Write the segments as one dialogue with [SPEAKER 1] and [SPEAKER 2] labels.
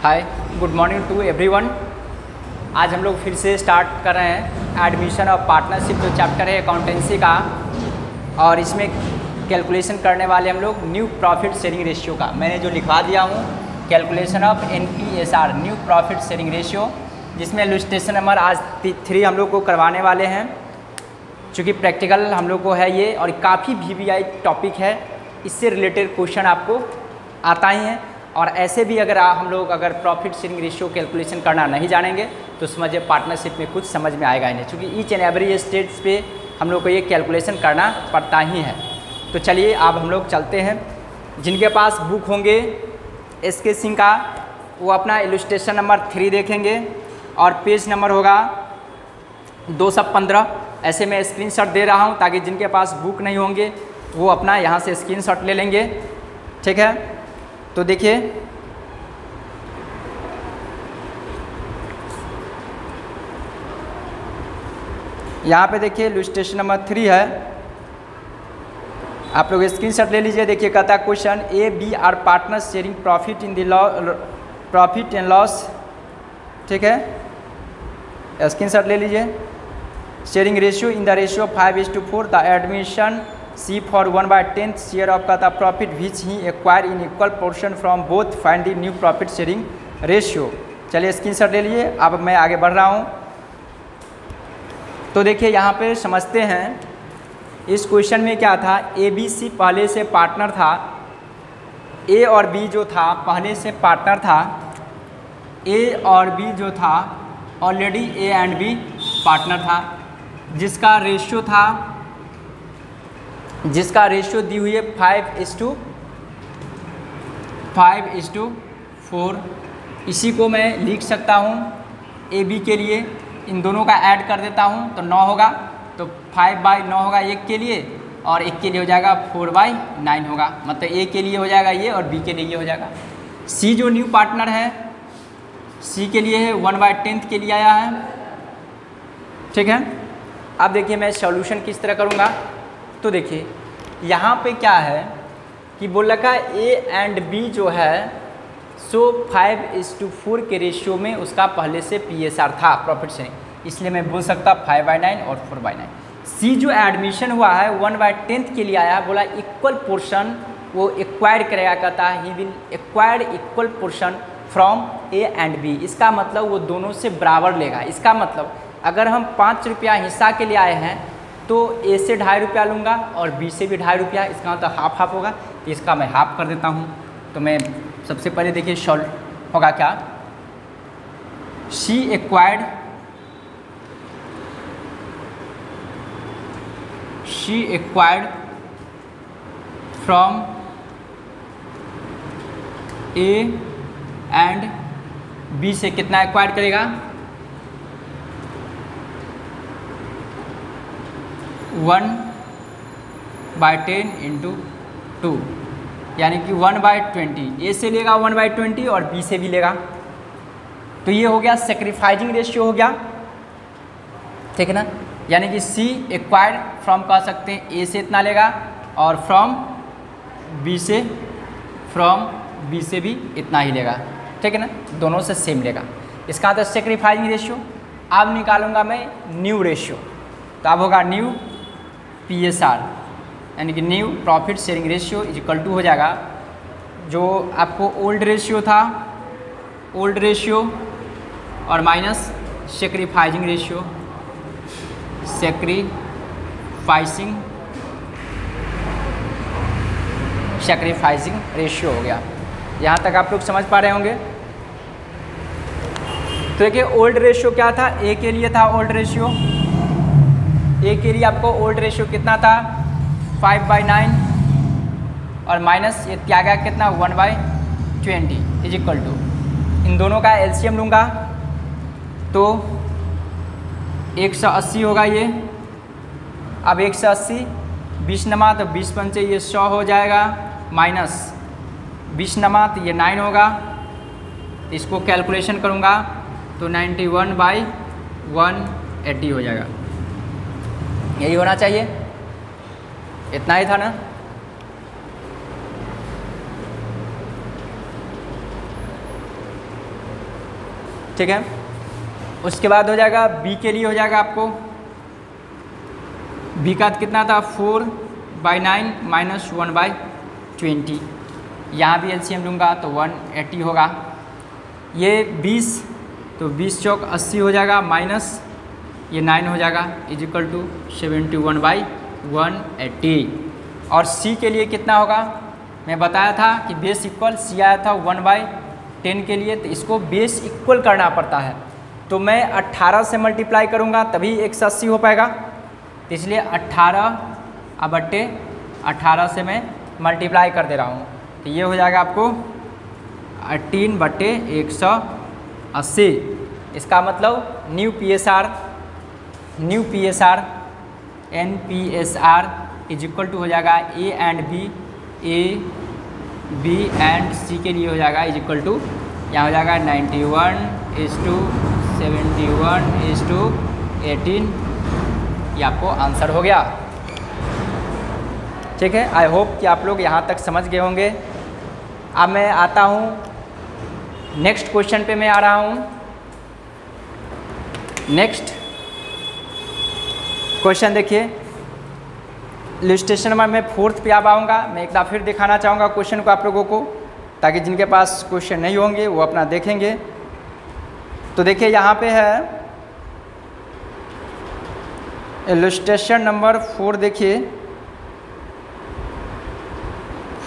[SPEAKER 1] Hi, good morning to everyone. आज हम लोग फिर से स्टार्ट कर रहे हैं एडमिशन और पार्टनरशिप जो चैप्टर है अकाउंटेंसी का, और इसमें कैलकुलेशन करने वाले हम लोग न्यू प्रॉफिट शेयरिंग रेशियो का। मैंने जो लिखवा दिया हूँ calculation of NPSR new profit sharing ratio, जिसमें इलस्ट्रेशन नंबर आज 3 हम लोग को करवाने वाले हैं। चूँकि प्रैक्टिकल हम लोग को है ये, और काफ़ी VBI टॉपिक है, इससे रिलेटेड क्वेश्चन आपको आता ही है। और ऐसे भी अगर हम लोग प्रॉफिट शेयरिंग रेशियो कैलकुलेशन करना नहीं जानेंगे तो समझिए पार्टनरशिप में कुछ समझ में आएगा ही नहीं, क्योंकि ईच एंड एवरी स्टेज पे हम लोग को ये कैलकुलेशन करना पड़ता ही है। तो चलिए अब हम लोग चलते हैं। जिनके पास बुक होंगे स्केचिंग का, वो अपना इलस्ट्रेशन नंबर 3 देखेंगे और पेज नंबर होगा 215। ऐसे मैं स्क्रीनशॉट दे रहा हूँ ताकि जिनके पास बुक नहीं होंगे वो अपना यहाँ से स्क्रीनशॉट ले लेंगे, ठीक है। तो देखिए यहाँ पे देखिए इलस्ट्रेशन नंबर 3 है, आप लोग स्क्रीनशॉट ले लीजिए। देखिए कहता है question A, B are partners sharing profit in the profit and loss, ठीक है। स्क्रीनशॉट ले लीजिए। Sharing ratio in the ratio 5:4 the admission C for 1/10 share of का profit which he acquire in equal portion from both find the new profit sharing ratio. चलिए screenshot ले लिए। अब मैं आगे बढ़ रहा हूँ। तो देखिए यहाँ पे समझते हैं इस क्वेश्चन में क्या था। ABC पहले से पार्टनर था, A और B जो था पहले से पार्टनर था। A और B जो था already A and B partner था, जिसका रेशियो दी हुई है 5:4। इसी को मैं लिख सकता हूँ AB के लिए, इन दोनों का ऐड कर देता हूँ तो 9 होगा। तो 5/9 होगा एक के लिए, और एक के लिए हो जाएगा 4/9 होगा। मतलब A के लिए हो जाएगा ये और B के लिए ये हो जाएगा। C जो न्यू पार्टनर है C के लिए है 1/10 के लिए आया है, ठीक है। अब देखिए मैं सॉल्यूशन किस तरह करूँगा। तो देखिए यहाँ पे क्या है कि बोल रखा है A एंड B जो है सो 5:4 के रेशियो में उसका पहले से PSR था प्रॉफिट शेयरिंग, इसलिए मैं बोल सकता 5/9 और 4/9। C जो एडमिशन हुआ है 1/10 के लिए आया, बोला इक्वल पोर्शन वो एक्वायर करेगा, कहता है he will acquire equal portion from A and B। इसका मतलब वो दोनों से बराबर लेगा। इसका मतलब अगर हम 5 रुपया हिस्सा के लिए आए हैं तो A से 2.5 रुपया लूँगा और B से भी 2.5 रुपया, इसका मतलब हाफ होगा। तो इसका मैं हाफ कर देता हूँ। तो मैं सबसे पहले देखिए सॉल्व होगा क्या। C acquired from A and B से कितना एक्वायर करेगा 1/10 × 2, यानी कि 1/20। A से लेगा 1/20 और B से भी लेगा। तो ये हो गया सेक्रीफाइजिंग रेशियो हो गया, ठीक है ना। यानी कि C एक्वायर्ड फ्रॉम कह सकते हैं A से इतना लेगा और फ्रॉम B से भी इतना ही लेगा, ठीक है ना। दोनों से सेम लेगा। इसका मतलब सेक्रीफाइजिंग रेशियो। अब निकालूंगा मैं न्यू रेशियो, तो अब होगा न्यू PSR, यानी कि new profit sharing ratio is equal to हो जाएगा जो आपको ओल्ड रेशियो था, ओल्ड रेशियो और minus sacrificing ratio, sacrificing ratio हो गया। यहाँ तक आप लोग समझ पा रहे होंगे। तो देखिए ओल्ड रेशियो क्या था, A के लिए था ओल्ड रेशियो। A के लिए आपको ओल्ड रेशियो कितना था 5/9 और माइनस ये क्या गया कितना 1/20 इज इक्वल टू, इन दोनों का LCM लूँगा तो 180 होगा ये। अब 180 20 नमा तो 20 पंचे ये 100 हो जाएगा, माइनस 20 नमा तो ये 9 होगा। इसको कैलकुलेशन करूँगा तो 91/180 हो जाएगा। यही होना चाहिए, इतना ही था ना। ठीक है। उसके बाद हो जाएगा बी के लिए, हो जाएगा आपको बी का कितना था 4/9 माइनस 1/20। यहाँ भी एलसीएम लूँगा तो 180 होगा। ये 20 तो 20 चौक 80 हो जाएगा, माइनस ये 9 हो जाएगा, इज इक्वल टू 71/180। और सी के लिए कितना होगा, मैं बताया था कि बेस इक्वल, सी आया था 1/10 के लिए, तो इसको बेस इक्वल करना पड़ता है। तो मैं 18 से मल्टीप्लाई करूँगा तभी 180 हो पाएगा, तो इसलिए 18/18 से मैं मल्टीप्लाई कर दे रहा हूँ। तो ये हो जाएगा आपको 18/180। इसका मतलब new P S R NPSR is equal to हो जाएगा A and B and C के लिए हो जाएगा इज इक्वल टू, यहाँ हो जाएगा 91:71:18। ये आपको आंसर हो गया। ठीक है, आई होप कि आप लोग यहाँ तक समझ गए होंगे। अब मैं आता हूँ नेक्स्ट क्वेश्चन पे, मैं आ रहा हूँ। नेक्स्ट क्वेश्चन देखिए, इलस्ट्रेशन नंबर मैं 4th पे आ पाऊँगा। मैं एक बार फिर दिखाना चाहूँगा क्वेश्चन को आप लोगों को, ताकि जिनके पास क्वेश्चन नहीं होंगे वो अपना देखेंगे। तो देखिए यहाँ पे है इलस्ट्रेशन नंबर 4, देखिए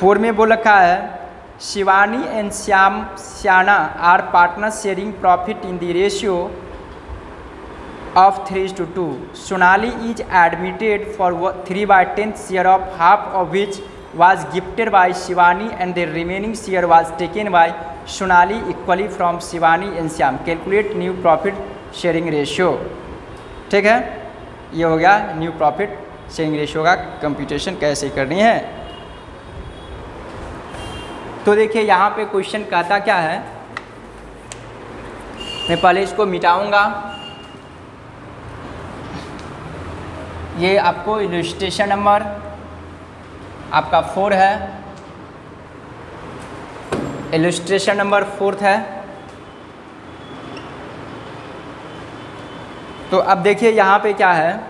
[SPEAKER 1] 4 में बोल रखा है Shivani and Shyana are partner sharing profit in the ratio of 3:2. Sonali is admitted for 3/10 share of half of which was gifted by Shivani and the remaining share was taken by Sonali equally from Shivani and Shyam. Calculate new profit sharing ratio. ठीक है, ये हो गया new profit sharing ratio का computation कैसे करनी है। तो देखिए यहाँ पे क्वेश्चन कहता क्या है, मैं पहले इसको मिटाऊंगा। ये आपको इलस्ट्रेशन नंबर आपका 4 है, इलस्ट्रेशन नंबर 4 है। तो अब देखिए यहाँ पे क्या है,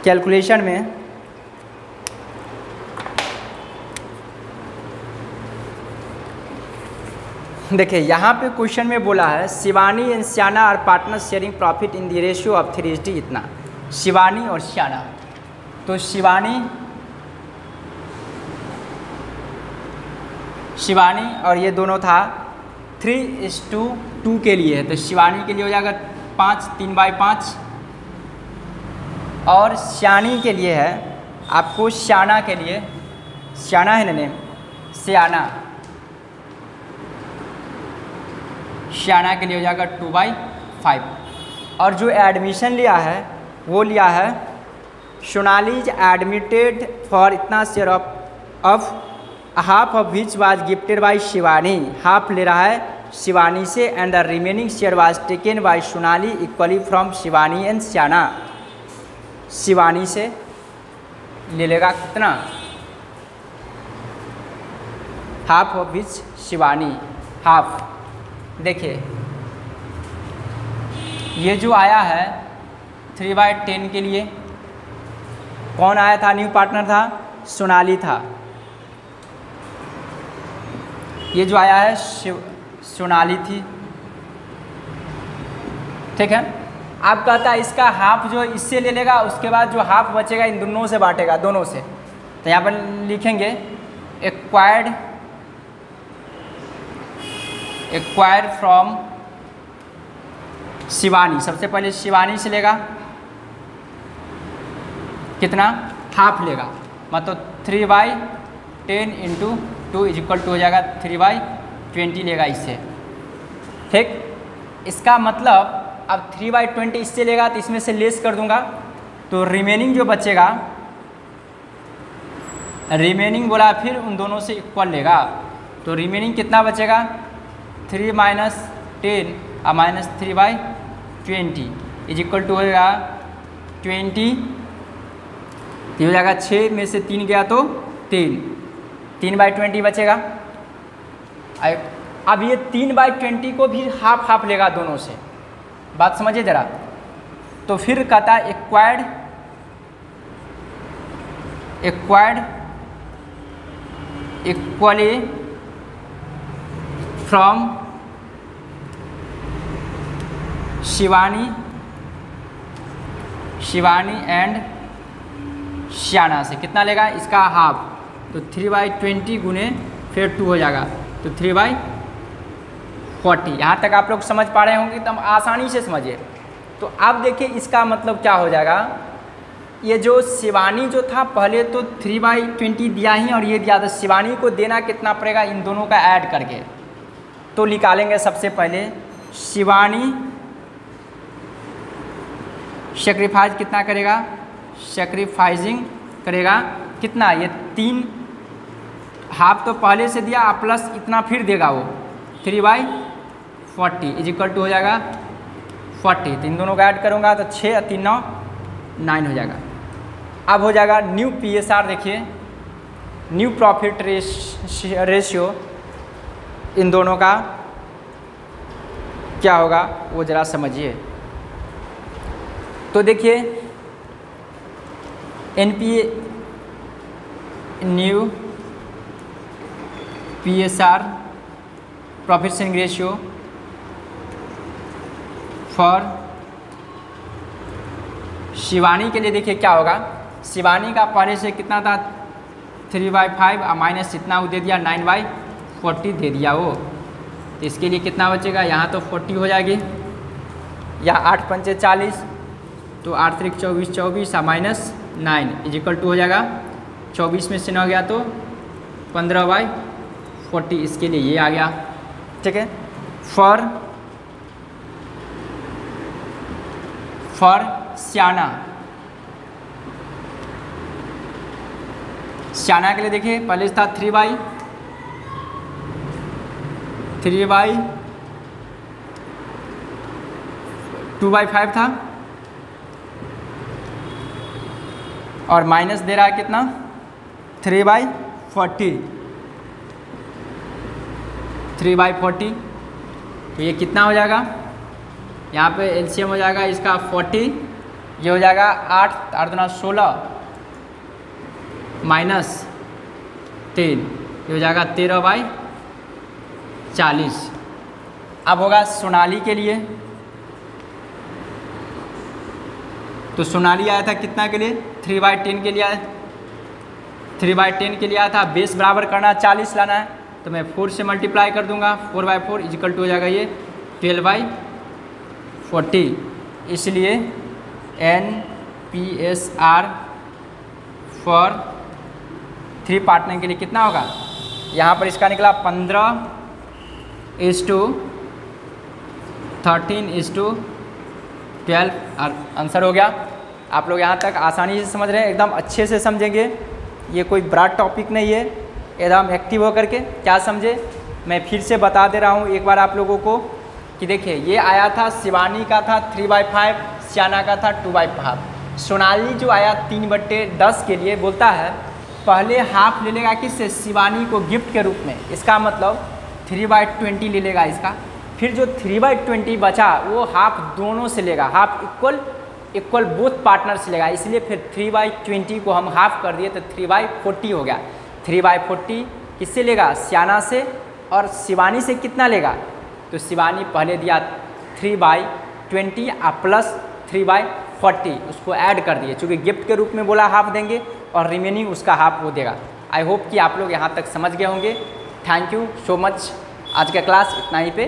[SPEAKER 1] कैलकुलेशन में देखिए यहाँ पे क्वेश्चन में बोला है Shivani and Shyana are partner sharing profit in the ratio of 3:3 इतना, शिवानी और श्याना। तो शिवानी और ये दोनों था 3:2 के लिए है, तो शिवानी के लिए हो जाएगा 3/5, और श्यानी के लिए है आपको, श्याना के लिए, श्याना है ना नेम, श्याना के लिए हो जाएगा 2/5। और जो एडमिशन लिया है वो लिया है सोनाली इज एडमिटेड फॉर इतना share of half of which was gifted by Shivani, half ले रहा है शिवानी से, and the remaining share was taken by Sonali equally from Shivani and Shyana. Shivani से ले लेगा कितना, half of which Shivani, half. देखिए ये जो आया है 3/10 के लिए कौन आया था, न्यू पार्टनर था, सोनाली था। ये जो आया है सोनाली थी। ठीक है, आप कहता है इसका हाफ जो इससे ले लेगा, उसके बाद जो हाफ बचेगा इन दोनों से बांटेगा, दोनों से। तो यहाँ पर लिखेंगे एक्वायर्ड फ्रॉम शिवानी। सबसे पहले शिवानी से लेगा कितना, हाफ लेगा, मतलब 3/10 × 2 इज इक्वल टू हो जाएगा 3/20 लेगा इससे। ठीक, इसका मतलब अब 3/20 इससे लेगा तो इसमें से लेस कर दूंगा, तो रिमेनिंग जो बचेगा, रिमेनिंग बोला फिर उन दोनों से इक्वल लेगा, तो रिमेनिंग कितना बचेगा 3 - 10 और -3/20 इज इक्वल टू हो जाएगा 20। ये हो जाएगा 6 में से 3 गया तो 3/20 बचेगा। अब ये 3/20 को भी हाफ हाफ लेगा दोनों से, बात समझिए ज़रा। तो फिर कहता है acquired equally from Shivani and Shyana से। कितना लेगा इसका हाफ, तो 3/20 गुने फिर 2 हो जाएगा, तो 3/40। यहाँ तक आप लोग समझ पा रहे होंगे, तो हम आसानी से समझिए। तो अब देखिए इसका मतलब क्या हो जाएगा, ये जो शिवानी जो था पहले तो 3/20 दिया ही और ये दिया, तो शिवानी को देना कितना पड़ेगा इन दोनों का ऐड करके। तो निकालेंगे सबसे पहले शिवानी सेक्रीफाइज कितना करेगा, सेक्रीफाइजिंग करेगा कितना, ये 3 हाफ तो पहले से दिया प्लस इतना फिर देगा वो 3/40 इज इक्वल टू हो जाएगा 40। तो इन दोनों का ऐड करूँगा तो 6 और 3 9 9 हो जाएगा। अब हो जाएगा न्यू PSR, देखिए न्यू प्रॉफिट रेशियो इन दोनों का क्या होगा वो ज़रा समझिए। तो देखिए NPA new PSR profit sharing ratio for Shivani के लिए देखिए क्या होगा। शिवानी का पहले से कितना था 3/5 और माइनस इतना वो दे दिया 9/40 दे दिया वो, तो इसके लिए कितना बचेगा, यहाँ तो 40 हो जाएगी, या 8 पंचे 40, तो 8 त्रिक 24 24 और माइनस 9 इज इक्वल टू हो जाएगा 24 में से 9 गया तो 15/40, इसके लिए ये आ गया। ठीक है, फॉर श्याना के लिए देखिए पहले था 2/5 था और माइनस दे रहा है कितना 3/40, तो ये कितना हो जाएगा, यहाँ पे एलसीएम हो जाएगा इसका 40, ये हो जाएगा 8 8 दूना 16 माइनस 3, ये हो जाएगा 13/40। अब होगा सोनाली के लिए, तो सोनाली आया था कितना के लिए 3/10 के लिए आया, 3/10 के लिए आया था। बेस बराबर करना 40 लाना है, तो मैं 4 से मल्टीप्लाई कर दूंगा, 4/4 इज इक्वल टू हो जाएगा ये 12/40। इसलिए NPSR फॉर 3 पार्टनर के लिए कितना होगा, यहाँ पर इसका निकला 15:13:12 आंसर हो गया। आप लोग यहाँ तक आसानी से समझ रहे हैं, एकदम अच्छे से समझेंगे, ये कोई ब्रॉड टॉपिक नहीं है, एकदम एक्टिव होकर के क्या समझे। मैं फिर से बता दे रहा हूँ एक बार आप लोगों को कि देखिए ये आया था शिवानी का था 3/5, श्याना का था 2/5। सोनाली जो आया 3/10 के लिए बोलता है पहले हाफ ले लेगा किससे, शिवानी को गिफ्ट के रूप में, इसका मतलब 3/20 ले लेगा इसका, फिर जो 3/20 बचा वो हाफ दोनों से लेगा, हाफ इक्वल बोथ पार्टनर से लेगा, इसलिए फिर 3/20 को हम हाफ कर दिए तो 3/40 हो गया। 3/40 किससे लेगा, श्याना से, और शिवानी से कितना लेगा, तो शिवानी पहले दिया 3/20 प्लस 3/40 उसको ऐड कर दिए, चूँकि गिफ्ट के रूप में बोला हाफ देंगे और रिमेनिंग उसका हाफ वो देगा। आई होप कि आप लोग यहाँ तक समझ गए होंगे। थैंक यू सो मच, आज का क्लास इतना ही पे